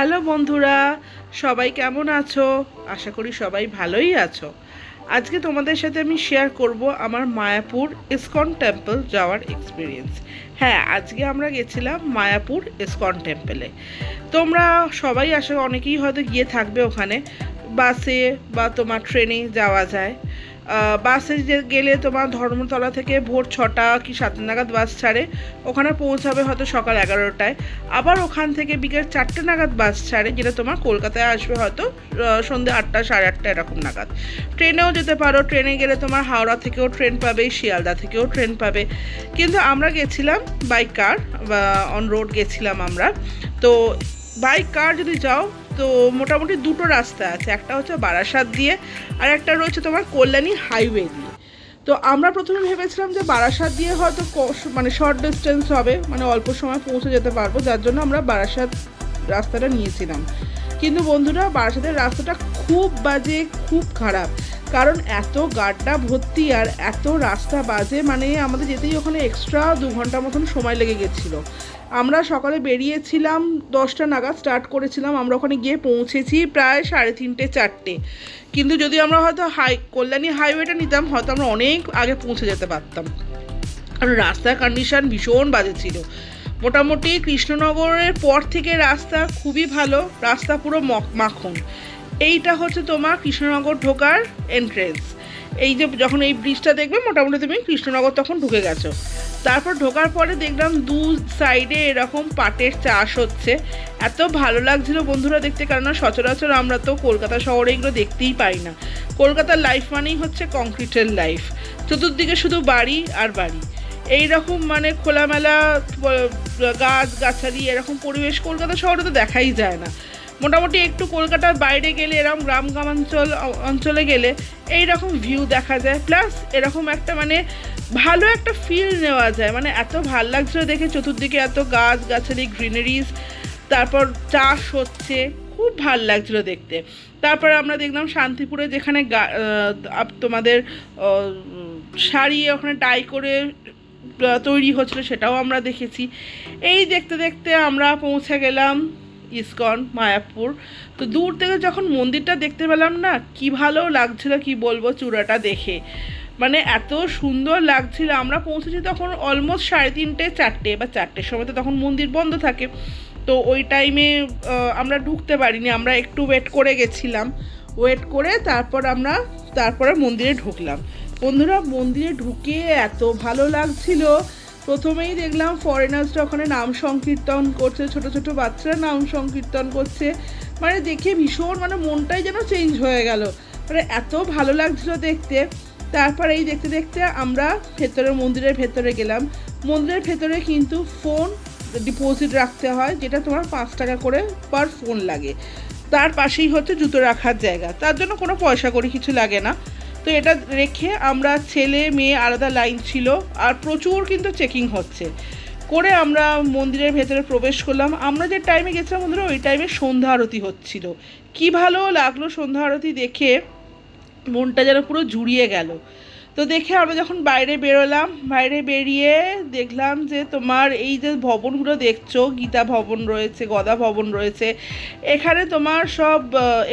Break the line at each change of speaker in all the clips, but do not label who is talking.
Hello বন্ধুরা, সবাই কেমন আছো? আশা করি সবাই ভালোই আছো। আজকে তোমাদের সাথে আমি শেয়ার করব আমার মায়াপুর ইসকন টেম্পল যাওয়ার এক্সপিরিয়েন্স। হ্যাঁ, আজকে আমরা গেছিলাম মায়াপুর ইসকন টেম্পলে। তোমরা সবাই অনেকেই হয়তো গিয়ে থাকবে ওখানে। বাসে বা তোমার ট্রেনে যাওয়া যায়। বাসে গেলে তোমার ধর্মতলা থেকে ভোর 6টা কি 7টা নাগাদ বাস ছাড়ে, ওখানে পৌঁছাবে হয়তো সকাল 11টায়। আবার ওখান থেকে বিকেল 4টে নাগাদ বাস ছাড়ে, যেটা তোমার কলকাতায় আসবে হয়তো সন্ধ্যে 8টা 8:30 এরকম নাগাদ। ট্রেনেও যেতে পারো, ট্রেনে গেলে তোমার হাওড়া থেকেও ট্রেন পাবে, শিয়ালদা থেকেও ট্রেন পাবে। কিন্তু আমরা গেছিলাম বাই কার বা অন রোড গেছিলাম আমরা। তো বাই কার যদি যাও তো মোটামুটি দুটো রাস্তা আছে, একটা হচ্ছে বারাসাত দিয়ে আর একটা রয়েছে তোমার কল্যাণী হাইওয়ে দিয়ে। তো আমরা প্রথমে ভেবেছিলাম যে বারাসাত দিয়ে হয়তো মানে শর্ট ডিস্টেন্স হবে, মানে অল্প সময় পৌঁছে যেতে পারবো, যার জন্য আমরা বারাসাত রাস্তাটা নিয়েছিলাম। কিন্তু বন্ধুরা, বারাসাতের রাস্তাটা খুব বাজে, খুব খারাপ। কারণ এত গাড্ডা ভর্তি আর এত রাস্তা বাজে, মানে আমাদের যেতেই ওখানে এক্সট্রা 2 ঘন্টা মতন সময় লেগে গেছিলো। আমরা সকালে বেরিয়েছিলাম 10টা নাগাদ, স্টার্ট করেছিলাম, আমরা ওখানে গিয়ে পৌঁছেছি প্রায় 3:30 4টে। কিন্তু যদি আমরা হয়তো কল্যাণী হাইওয়েটা নিতাম হয়তো আমরা অনেক আগে পৌঁছে যেতে পারতাম, কারণ রাস্তার কন্ডিশন ভীষণ বাজে ছিল। মোটামুটি কৃষ্ণনগরের পর থেকে রাস্তা খুবই ভালো, রাস্তা পুরো মাখন। এইটা হচ্ছে তোমার কৃষ্ণনগর ঢোকার এন্ট্রেন্স। এই যে যখন এই ব্রিজটা দেখবে মোটামুটি তুমি কৃষ্ণনগর তখন ঢুকে গেছো। তারপর ঢোকার পরে দেখলাম দু সাইডে এরকম পাটের চাষ হচ্ছে। এত ভালো লাগছিল বন্ধুরা দেখতে, কেননা সচরাচর আমরা তো কলকাতা শহরে এগুলো দেখতেই পাই না। কলকাতার লাইফ মানেই হচ্ছে কংক্রিটের লাইফ, চতুর্দিকে শুধু বাড়ি আর বাড়ি। এইরকম মানে খোলামেলা গাছ গাছালি এরকম পরিবেশ কলকাতা শহরে তো দেখাই যায় না। মোটামুটি একটু কলকাতার বাইরে গেলে, এরকম অঞ্চলে গেলে এইরকম ভিউ দেখা যায়, প্লাস এরকম একটা মানে ভালো একটা ফিল নেওয়া যায়। মানে এত ভাল লাগছিল দেখে, চতুর্দিকে এত গাছ গাছালি, গ্রিনারিজ, তারপর চাষ হচ্ছে, খুব ভাল লাগছিল দেখতে। তারপর আমরা দেখলাম শান্তিপুরে যেখানে তোমাদের শাড়ি ওখানে ডাই করে তৈরি হচ্ছিল, সেটাও আমরা দেখেছি। এই দেখতে দেখতে আমরা পৌঁছে গেলাম ইসকন মায়াপুর। তো দূর থেকে যখন মন্দিরটা দেখতে পেলাম না, কি ভালো লাগছিল কি বলবো, চূড়াটা দেখে মানে এত সুন্দর লাগছিল। আমরা পৌঁছেছি তখন অলমোস্ট 3:30 4টে বা 4টের সময়, তো তখন মন্দির বন্ধ থাকে। তো ওই টাইমে আমরা ঢুকতে পারিনি, আমরা একটু ওয়েট করে গেছিলাম। ওয়েট করে তারপরে মন্দিরে ঢুকলাম। বন্ধুরা, মন্দিরে ঢুকে এত ভালো লাগছিল। প্রথমেই দেখলাম ফরেনার্সরা ওখানে নাম সংকীর্তন করছে, ছোট ছোট বাচ্চারা নাম সংকীর্তন করছে। মানে দেখে ভীষণ মানে মনটাই যেন চেঞ্জ হয়ে গেল, মানে এত ভালো লাগছিল দেখতে। তারপর এই দেখতে দেখতে আমরা মন্দিরের ভেতরে গেলাম। মন্দিরের ভেতরে কিন্তু ফোন ডিপোজিট রাখতে হয়, যেটা তোমার 5 টাকা করে পার ফোন লাগে। তার পাশেই হচ্ছে জুতো রাখার জায়গা, তার জন্য কোনো পয়সা করে কিছু লাগে না। তো এটা রেখে আমরা ছেলে মেয়ে আলাদা লাইন ছিল, আর প্রচুর কিন্তু চেকিং হচ্ছে করে আমরা মন্দিরের ভেতরে প্রবেশ করলাম। আমরা যে টাইমে গেছিলাম বন্ধুরা, ওই টাইমে সন্ধ্যা আরতি হচ্ছিল। কি ভালো লাগলো সন্ধ্যা আরতি দেখে, মনটা যেন পুরো জুড়িয়ে গেল। তো দেখে আমরা যখন বাইরে বেরোলাম, বাইরে বেরিয়ে দেখলাম যে তোমার এই যে ভবনগুলো দেখছো, গীতা ভবন রয়েছে, গদা ভবন রয়েছে, এখানে তোমার সব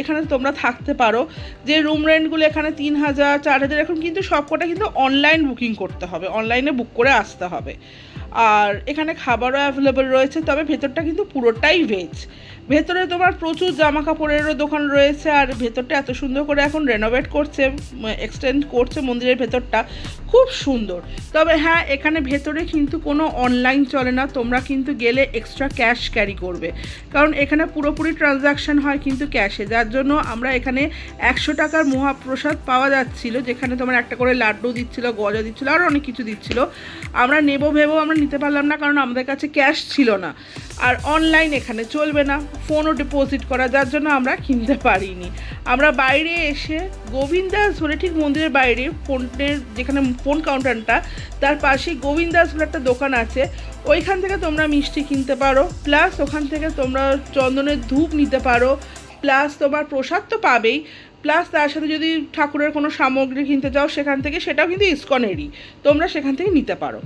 এখানে তোমরা থাকতে পারো। যে রুম রেন্টগুলো এখানে 3,000 4,000 এখন কিন্তু সবকটা কিন্তু অনলাইন বুকিং করতে হবে, অনলাইনে বুক করে আসতে হবে। আর এখানে খাবারও অ্যাভেলেবল রয়েছে, তবে ভেতরটা কিন্তু পুরোটাই ভেজ। ভেতরে তোমার প্রচুর জামা কাপড়েরও দোকান রয়েছে, আর ভেতরটা এত সুন্দর করে এখন রেনোভেট করছে, এক্সটেন্ড করছে মন্দিরের ভেতরটা, খুব সুন্দর। তবে হ্যাঁ, এখানে ভেতরে কিন্তু কোনো অনলাইন চলে না, তোমরা কিন্তু গেলে এক্সট্রা ক্যাশ ক্যারি করবে, কারণ এখানে পুরোপুরি ট্রানজ্যাকশন হয় কিন্তু ক্যাশে। যার জন্য আমরা এখানে 100 টাকার মহাপ্রসাদ পাওয়া যাচ্ছিলো, যেখানে তোমার একটা করে লাড্ডু দিচ্ছিলো, গজা দিচ্ছিলো, আরও অনেক কিছু দিচ্ছিলো। আমরা ভেবেও আমরা নিতে পারলাম না, কারণ আমাদের কাছে ক্যাশ ছিল না। আর অনলাইন এখানে চলবে না, ফোনও ডিপোজিট করা, যার জন্য আমরা কিনতে পারিনি। আমরা বাইরে এসে গোবিন্দাস বলে, ঠিক মন্দিরের বাইরে ফোনের যেখানে ফোন কাউন্টারটা, তার পাশেই গোবিন্দাস বলে একটা দোকান আছে, ওইখান থেকে তোমরা মিষ্টি কিনতে পারো, প্লাস ওখান থেকে তোমরা চন্দনের ধূপ নিতে পারো, প্লাস তোমার প্রসাদ তো পাবেই, প্লাস তার সাথে যদি ঠাকুরের কোনো সামগ্রী কিনতে যাও সেখান থেকে, সেটাও কিন্তু ইসকনেরই, তোমরা সেখান থেকে নিতে পারো।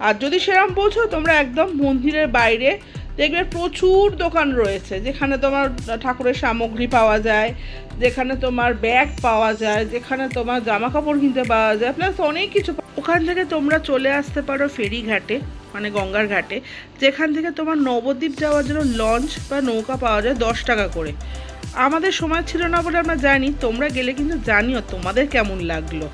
আর যদি সেরকম বোঝো, তোমরা একদম মন্দিরের বাইরে দেখবে প্রচুর দোকান রয়েছে, যেখানে তোমার ঠাকুরের সামগ্রী পাওয়া যায়, যেখানে তোমার ব্যাগ পাওয়া যায়, যেখানে তোমার জামা কাপড় কিনতে পাওয়া যায়, প্লাস অনেক কিছু। ওখান থেকে তোমরা চলে আসতে পারো ফেরিঘাটে, মানে গঙ্গার ঘাটে, যেখান থেকে তোমার নবদ্বীপ যাওয়ার জন্য লঞ্চ বা নৌকা পাওয়া যায় 10 টাকা করে। আমাদের সময় ছিল না বলে আমরা জানি, তোমরা গেলে কিন্তু জানিও তোমাদের কেমন লাগলো।